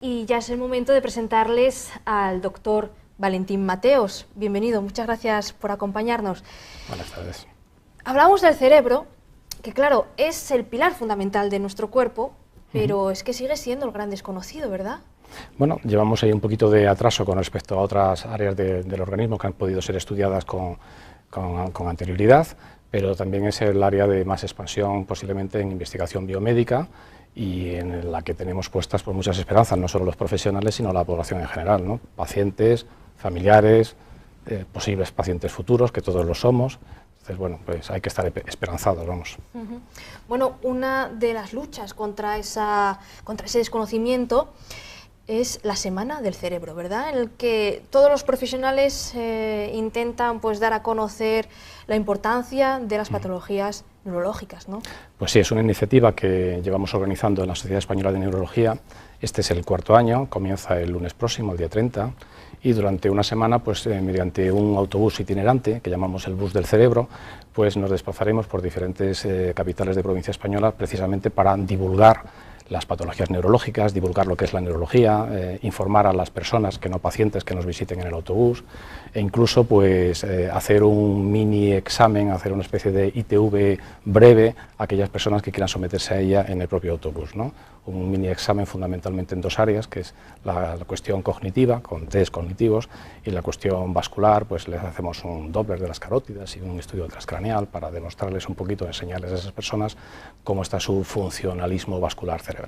Y ya es el momento de presentarles al doctor Valentín Mateos. Bienvenido, muchas gracias por acompañarnos. Buenas tardes. Hablamos del cerebro, que claro, es el pilar fundamental de nuestro cuerpo, pero es que sigue siendo el gran desconocido, ¿verdad? Bueno, llevamos ahí un poquito de atraso con respecto a otras áreas del organismo que han podido ser estudiadas con anterioridad, pero también es el área de más expansión posiblemente en investigación biomédica y en la que tenemos puestas pues, muchas esperanzas, no solo los profesionales, sino la población en general, ¿no? Pacientes, familiares, posibles pacientes futuros, que todos lo somos. Entonces, bueno, pues hay que estar esperanzados, vamos. Bueno, una de las luchas contra ese desconocimiento es la Semana del Cerebro, ¿verdad? En el que todos los profesionales intentan pues, dar a conocer la importancia de las patologías neurológicas, ¿no? Pues sí, es una iniciativa que llevamos organizando en la Sociedad Española de Neurología. Este es el cuarto año, comienza el lunes próximo, el día 30, y durante una semana, pues mediante un autobús itinerante, que llamamos el Bus del Cerebro, pues nos desplazaremos por diferentes capitales de provincia española, precisamente para divulgar las patologías neurológicas, divulgar lo que es la neurología, informar a las personas, que no pacientes, que nos visiten en el autobús, e incluso pues, hacer un mini examen, hacer una especie de ITV breve a aquellas personas que quieran someterse a ella en el propio autobús, ¿no? Un mini examen fundamentalmente en dos áreas, que es la cuestión cognitiva, con test cognitivos, y la cuestión vascular, pues les hacemos un Doppler de las carótidas y un estudio transcraneal para demostrarles un poquito, enseñarles a esas personas cómo está su funcionalismo vascular cerebral.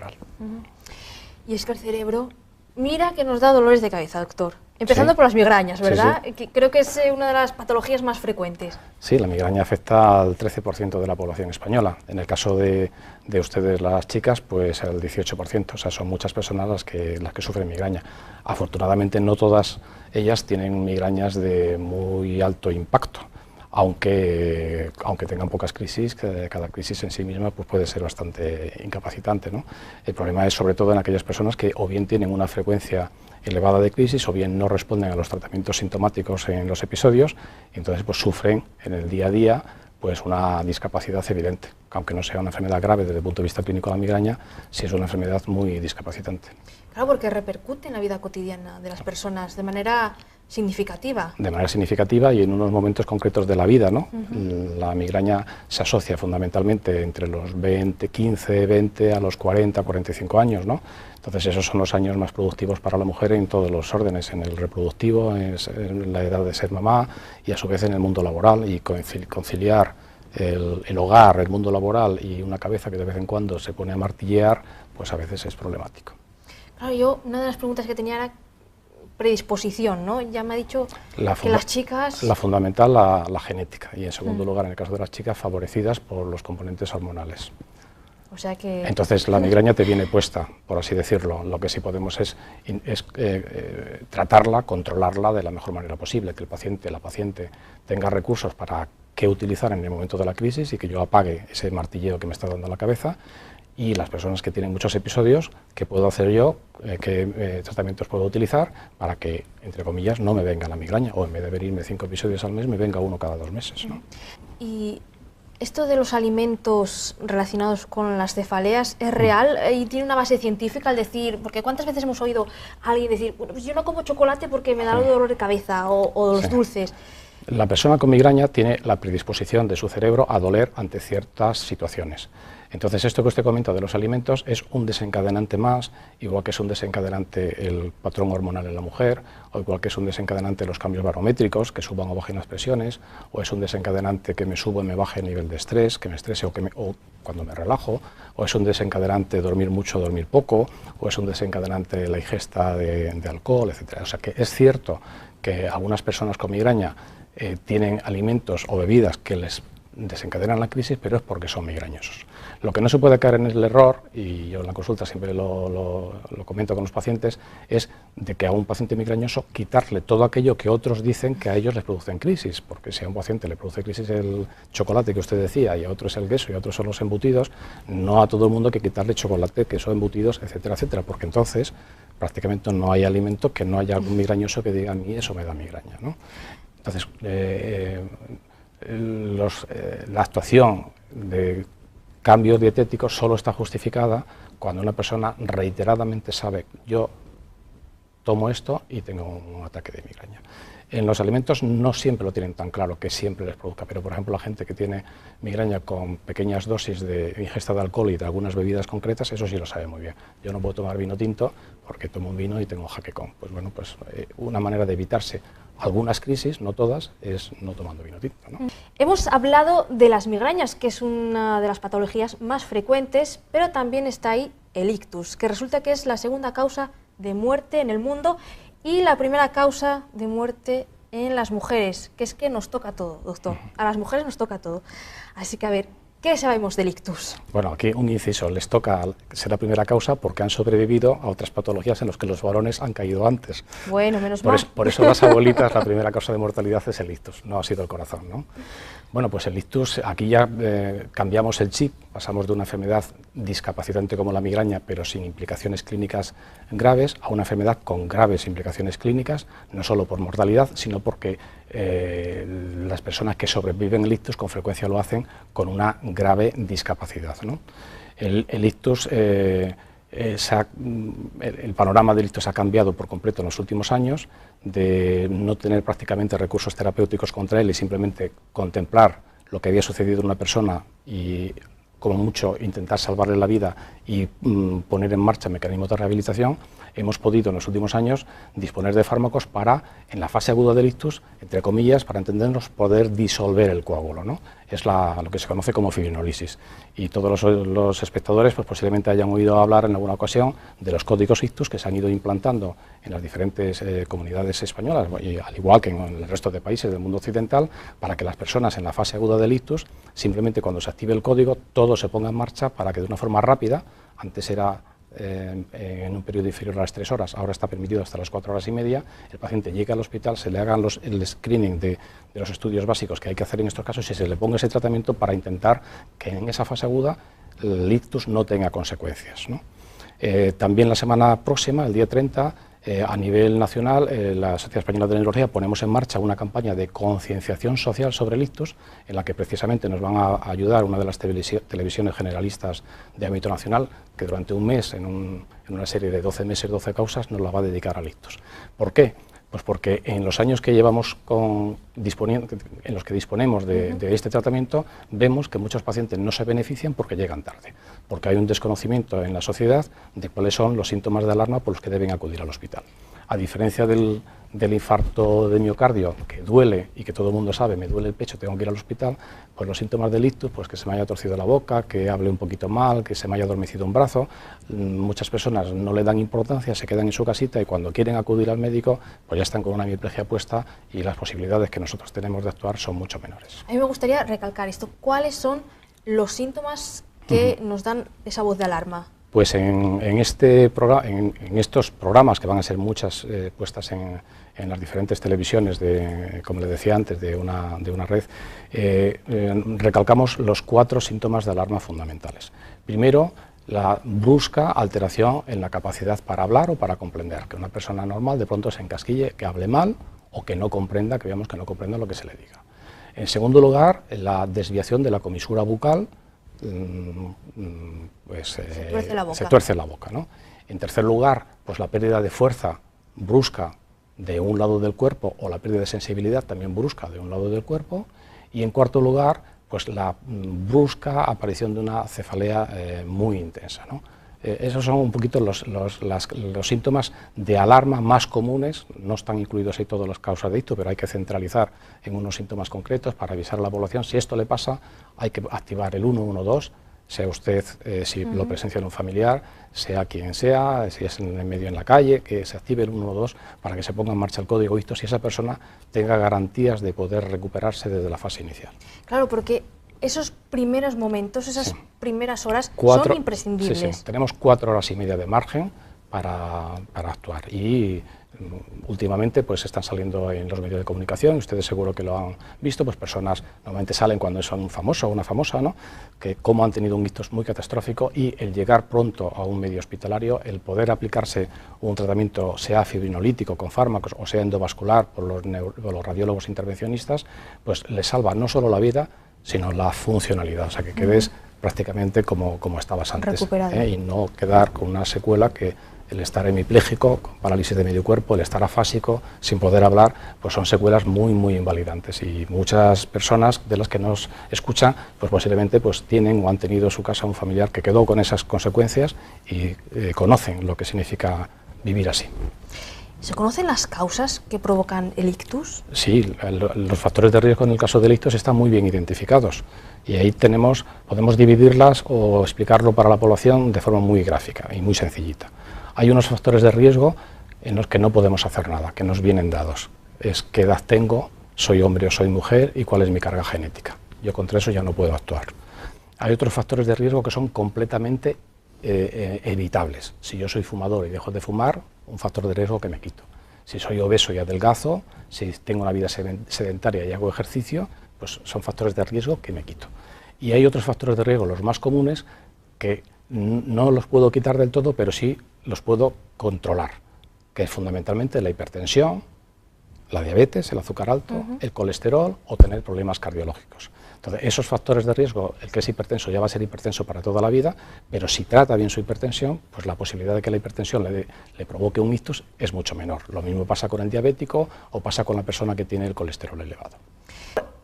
Y es que el cerebro, mira que nos da dolores de cabeza, doctor. Empezando por las migrañas, ¿verdad? Sí, sí. Creo que es una de las patologías más frecuentes. Sí, la migraña afecta al 13% de la población española. En el caso de ustedes, las chicas, pues al 18%. O sea, son muchas personas las que sufren migraña. Afortunadamente, no todas ellas tienen migrañas de muy alto impacto, aunque tengan pocas crisis, cada crisis en sí misma pues puede ser bastante incapacitante, ¿no? El problema es sobre todo en aquellas personas que o bien tienen una frecuencia elevada de crisis o bien no responden a los tratamientos sintomáticos en los episodios, y entonces pues sufren en el día a día pues una discapacidad evidente, aunque no sea una enfermedad grave desde el punto de vista clínico de la migraña, sí es una enfermedad muy discapacitante. Claro, porque repercute en la vida cotidiana de las personas de manera significativa. De manera significativa y en unos momentos concretos de la vida, ¿no? La migraña se asocia fundamentalmente entre los 15, 20 a los 40, 45 años, ¿no? Entonces esos son los años más productivos para la mujer en todos los órdenes, en el reproductivo, en la edad de ser mamá y a su vez en el mundo laboral, y conciliar el hogar, el mundo laboral y una cabeza que de vez en cuando se pone a martillear, pues a veces es problemático. Claro, una de las preguntas que tenía era predisposición, ¿no? Ya me ha dicho que las chicas... La fundamental, la genética, y en segundo lugar, en el caso de las chicas, favorecidas por los componentes hormonales. O sea que... Entonces la migraña te viene puesta, por así decirlo. Lo que sí podemos es tratarla, controlarla de la mejor manera posible, que el paciente, la paciente tenga recursos para qué utilizar en el momento de la crisis y que yo apague ese martilleo que me está dando la cabeza, y las personas que tienen muchos episodios, ¿qué puedo hacer yo? ¿Qué tratamientos puedo utilizar para que, entre comillas, no me venga la migraña? O en vez de venirme 5 episodios al mes, me venga uno cada 2 meses, ¿no? Y esto de los alimentos relacionados con las cefaleas, ¿es real y tiene una base científica al decir? Porque ¿cuántas veces hemos oído a alguien decir, bueno, pues yo no como chocolate porque me da dolor de cabeza, o los dulces? La persona con migraña tiene la predisposición de su cerebro a doler ante ciertas situaciones. Entonces, esto que usted comenta de los alimentos es un desencadenante más, igual que es un desencadenante el patrón hormonal en la mujer, o igual que es un desencadenante los cambios barométricos, que suban o bajen las presiones, o es un desencadenante que me subo y me baje el nivel de estrés, que me estrese o cuando me relajo, o es un desencadenante dormir mucho o dormir poco, o es un desencadenante la ingesta de alcohol, etc. O sea que es cierto que algunas personas con migraña tienen alimentos o bebidas que les desencadenan la crisis, pero es porque son migrañosos. Lo que no se puede caer en el error, y yo en la consulta siempre lo comento con los pacientes, es de que a un paciente migrañoso quitarle todo aquello que otros dicen que a ellos les producen crisis, porque si a un paciente le produce crisis el chocolate que usted decía, y a otro es el queso y a otros son los embutidos, no a todo el mundo hay que quitarle chocolate, queso, embutidos, etcétera, etcétera, porque entonces prácticamente no hay alimento que no haya algún migrañoso que diga a mí eso me da migraña, ¿no? Entonces, la actuación de cambios dietéticos solo está justificada cuando una persona reiteradamente sabe, yo tomo esto y tengo un ataque de migraña. En los alimentos no siempre lo tienen tan claro que siempre les produzca, pero por ejemplo la gente que tiene migraña con pequeñas dosis de ingesta de alcohol y de algunas bebidas concretas, eso sí lo sabe muy bien. Yo no puedo tomar vino tinto porque tomo un vino y tengo jaquecón. Pues bueno, pues una manera de evitarse algunas crisis, no todas, es no tomando vino tinto, ¿no? Hemos hablado de las migrañas, que es una de las patologías más frecuentes, pero también está ahí el ictus, que resulta que es la segunda causa de muerte en el mundo y la primera causa de muerte en las mujeres, que es que nos toca todo, doctor. A las mujeres nos toca todo. Así que, a ver, ¿qué sabemos del ictus? Bueno, aquí un inciso, les toca ser la primera causa porque han sobrevivido a otras patologías en las que los varones han caído antes. Bueno, menos mal. Por eso las abuelitas, la primera causa de mortalidad es el ictus, no ha sido el corazón, ¿no? Bueno, pues el ictus, aquí ya cambiamos el chip, pasamos de una enfermedad discapacitante como la migraña, pero sin implicaciones clínicas graves, a una enfermedad con graves implicaciones clínicas, no solo por mortalidad, sino porque las personas que sobreviven el ictus con frecuencia lo hacen con una grave discapacidad, ¿no? El ictus, el panorama del ictus ha cambiado por completo en los últimos años, de no tener prácticamente recursos terapéuticos contra él y simplemente contemplar lo que había sucedido en una persona y como mucho intentar salvarle la vida y poner en marcha mecanismos de rehabilitación. Hemos podido en los últimos años disponer de fármacos para, en la fase aguda del ictus, entre comillas, para entendernos, poder disolver el coágulo, ¿no? Es lo que se conoce como fibrinólisis. Y todos los espectadores pues, posiblemente hayan oído hablar en alguna ocasión de los códigos ictus que se han ido implantando en las diferentes comunidades españolas, y al igual que en el resto de países del mundo occidental, para que las personas en la fase aguda del ictus, simplemente cuando se active el código, todo se ponga en marcha para que de una forma rápida, antes era en un periodo inferior a las 3 horas, ahora está permitido hasta las 4 horas y media, el paciente llegue al hospital, se le hagan el screening de los estudios básicos que hay que hacer en estos casos y se le ponga ese tratamiento para intentar que en esa fase aguda el ictus no tenga consecuencias, ¿no? También la semana próxima, el día 30, a nivel nacional, la Sociedad Española de Neurología ponemos en marcha una campaña de concienciación social sobre el ictus, en la que precisamente nos van a ayudar una de las televisiones generalistas de ámbito nacional, que durante un mes, en una serie de 12 meses, 12 causas, nos la va a dedicar al ictus. ¿Por qué? Pues porque en los años que llevamos en los que disponemos de este tratamiento, vemos que muchos pacientes no se benefician porque llegan tarde, porque hay un desconocimiento en la sociedad de cuáles son los síntomas de alarma por los que deben acudir al hospital. A diferencia del infarto de miocardio, que duele y que todo el mundo sabe, me duele el pecho, tengo que ir al hospital, pues los síntomas del ictus, pues que se me haya torcido la boca, que hable un poquito mal, que se me haya adormecido un brazo, muchas personas no le dan importancia, se quedan en su casita y cuando quieren acudir al médico, pues ya están con una hemiplegia puesta y las posibilidades que nosotros tenemos de actuar son mucho menores. A mí me gustaría recalcar esto, ¿cuáles son los síntomas que nos dan esa voz de alarma? Pues en estos programas, que van a ser muchas puestas en las diferentes televisiones, como le decía antes, de una red, recalcamos los 4 síntomas de alarma fundamentales. Primero, la brusca alteración en la capacidad para hablar o para comprender, que una persona normal de pronto se encasquille, que hable mal o que no comprenda, que veamos que no comprenda lo que se le diga. En segundo lugar, la desviación de la comisura bucal, pues se tuerce la boca, ¿no? En tercer lugar, pues la pérdida de fuerza brusca de un lado del cuerpo o la pérdida de sensibilidad también brusca de un lado del cuerpo. Y en cuarto lugar, pues la brusca aparición de una cefalea muy intensa, ¿no? Esos son un poquito los síntomas de alarma más comunes. No están incluidos ahí todas las causas de ictus, pero hay que centralizar en unos síntomas concretos para avisar a la población. Si esto le pasa, hay que activar el 112, sea usted, si lo presencia en un familiar, sea quien sea, si es en el medio en la calle, que se active el 112 para que se ponga en marcha el código ictus y esa persona tenga garantías de poder recuperarse desde la fase inicial. Claro, porque esos primeros momentos, esas primeras horas son imprescindibles. Sí, tenemos 4 horas y media de margen para actuar y últimamente pues están saliendo en los medios de comunicación, ustedes seguro que lo han visto, pues personas normalmente salen cuando son un famoso o una famosa, ¿no? Que cómo han tenido un ictus muy catastrófico y el llegar pronto a un medio hospitalario, el poder aplicarse un tratamiento sea fibrinolítico con fármacos o sea endovascular por los radiólogos intervencionistas, pues les salva no solo la vida, sino la funcionalidad, o sea que quedes prácticamente como estabas antes, y no quedar con una secuela que el estar hemipléjico, con parálisis de medio cuerpo, el estar afásico, sin poder hablar, pues son secuelas muy, muy invalidantes, y muchas personas de las que nos escuchan, pues posiblemente pues tienen o han tenido en su casa un familiar que quedó con esas consecuencias y conocen lo que significa vivir así. ¿Se conocen las causas que provocan el ictus? Sí, los factores de riesgo en el caso del ictus están muy bien identificados, y ahí podemos dividirlas o explicarlo para la población de forma muy gráfica y muy sencillita. Hay unos factores de riesgo en los que no podemos hacer nada, que nos vienen dados. Es qué edad tengo, soy hombre o soy mujer y cuál es mi carga genética. Yo contra eso ya no puedo actuar. Hay otros factores de riesgo que son completamente evitables. Si yo soy fumador y dejo de fumar, un factor de riesgo que me quito. Si soy obeso y adelgazo, si tengo una vida sedentaria y hago ejercicio, pues son factores de riesgo que me quito. Y hay otros factores de riesgo, los más comunes, que no los puedo quitar del todo, pero sí los puedo controlar, que es fundamentalmente la hipertensión, la diabetes, el azúcar alto, el colesterol o tener problemas cardiológicos. Entonces, esos factores de riesgo, el que es hipertenso ya va a ser hipertenso para toda la vida, pero si trata bien su hipertensión, pues la posibilidad de que la hipertensión le provoque un ictus es mucho menor. Lo mismo pasa con el diabético o pasa con la persona que tiene el colesterol elevado.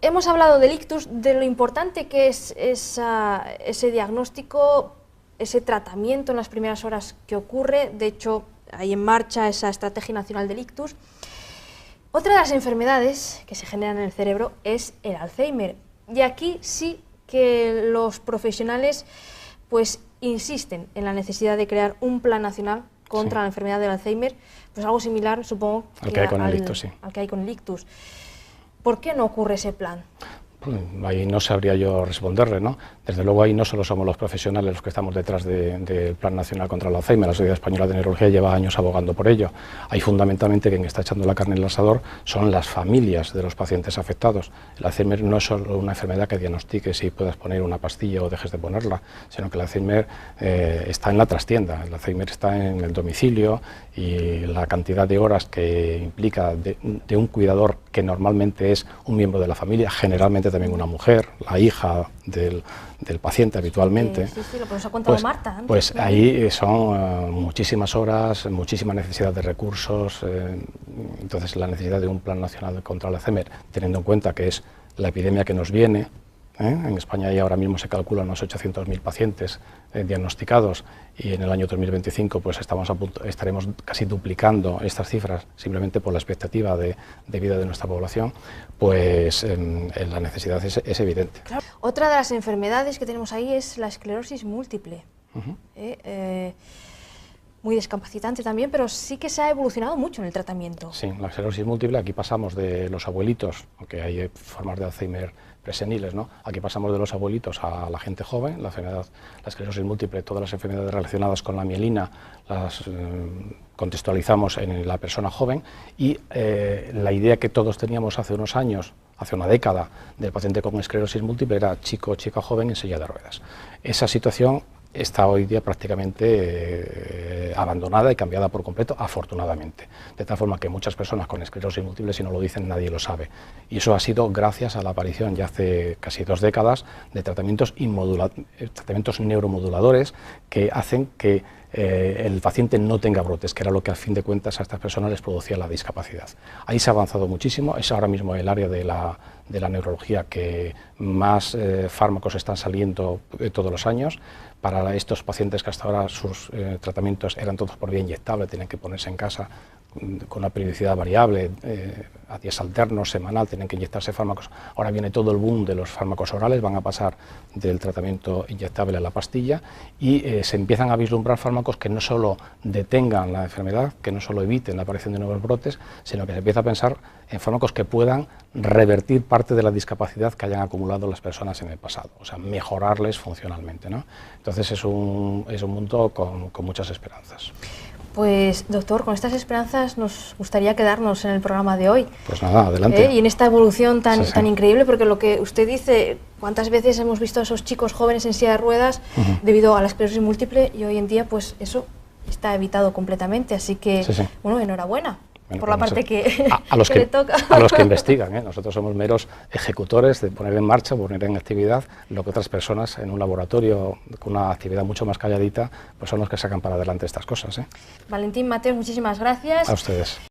Hemos hablado del ictus, de lo importante que es ese diagnóstico, ese tratamiento en las primeras horas que ocurre. De hecho, hay en marcha esa Estrategia Nacional del Ictus. Otra de las enfermedades que se generan en el cerebro es el Alzheimer. Y aquí sí que los profesionales pues insisten en la necesidad de crear un plan nacional contra la enfermedad del Alzheimer, pues algo similar, supongo, al que hay con el ictus, sí. Al que hay con el ictus. ¿Por qué no ocurre ese plan? Ahí no sabría yo responderle, ¿no? Desde luego ahí no solo somos los profesionales los que estamos detrás del Plan Nacional contra el Alzheimer. La Sociedad Española de Neurología lleva años abogando por ello. Ahí fundamentalmente quien está echando la carne en el asador son las familias de los pacientes afectados. El Alzheimer no es solo una enfermedad que diagnostiques y puedas poner una pastilla o dejes de ponerla, sino que el Alzheimer está en la trastienda, el Alzheimer está en el domicilio, y la cantidad de horas que implica de un cuidador que normalmente es un miembro de la familia, generalmente también una mujer, la hija del paciente habitualmente. Sí, lo que nos ha contado Marta antes. Pues ahí son muchísimas horas, muchísima necesidad de recursos, entonces la necesidad de un plan nacional contra el Alzheimer, teniendo en cuenta que es la epidemia que nos viene. En España ya ahora mismo se calculan unos 800.000 pacientes diagnosticados, y en el año 2025 pues estaremos casi duplicando estas cifras simplemente por la expectativa de vida de nuestra población, pues la necesidad es evidente. Claro. Otra de las enfermedades que tenemos ahí es la esclerosis múltiple. Muy discapacitante también, pero sí que se ha evolucionado mucho en el tratamiento. Sí, la esclerosis múltiple, aquí pasamos de los abuelitos, aunque hay formas de Alzheimer preseniles, ¿no? Aquí pasamos de los abuelitos a la gente joven. La esclerosis múltiple, todas las enfermedades relacionadas con la mielina las contextualizamos en la persona joven, y la idea que todos teníamos hace unos años, hace una década, del paciente con esclerosis múltiple era chico o chica joven en silla de ruedas. Esa situación está hoy día prácticamente abandonada y cambiada por completo, afortunadamente. De tal forma que muchas personas con esclerosis múltiple, si no lo dicen, nadie lo sabe. Y eso ha sido gracias a la aparición, ya hace casi 2 décadas, de tratamientos neuromoduladores que hacen que el paciente no tenga brotes, que era lo que a fin de cuentas a estas personas les producía la discapacidad. Ahí se ha avanzado muchísimo, es ahora mismo el área de la neurología que más fármacos están saliendo todos los años. Para estos pacientes que hasta ahora sus tratamientos eran todos por vía inyectable, tienen que ponerse en casa con una periodicidad variable, a días alternos, semanal, tienen que inyectarse fármacos. Ahora viene todo el boom de los fármacos orales, van a pasar del tratamiento inyectable a la pastilla, y se empiezan a vislumbrar fármacos que no solo detengan la enfermedad, que no solo eviten la aparición de nuevos brotes, sino que se empieza a pensar en fármacos que puedan revertir parte de la discapacidad que hayan acumulado las personas en el pasado, o sea, mejorarles funcionalmente, ¿no? Entonces es un mundo con muchas esperanzas. Pues, doctor, con estas esperanzas nos gustaría quedarnos en el programa de hoy. Pues nada, adelante. Y en esta evolución tan increíble, porque lo que usted dice, cuántas veces hemos visto a esos chicos jóvenes en silla de ruedas debido a la esclerosis múltiple, y hoy en día pues eso está evitado completamente, así que, bueno, enhorabuena. Bueno, por la pues parte que, a los que le toca. A los que investigan, ¿eh? Nosotros somos meros ejecutores de poner en marcha, poner en actividad lo que otras personas en un laboratorio con una actividad mucho más calladita, pues son los que sacan para adelante estas cosas, ¿eh? Valentín, Mateos, muchísimas gracias. A ustedes.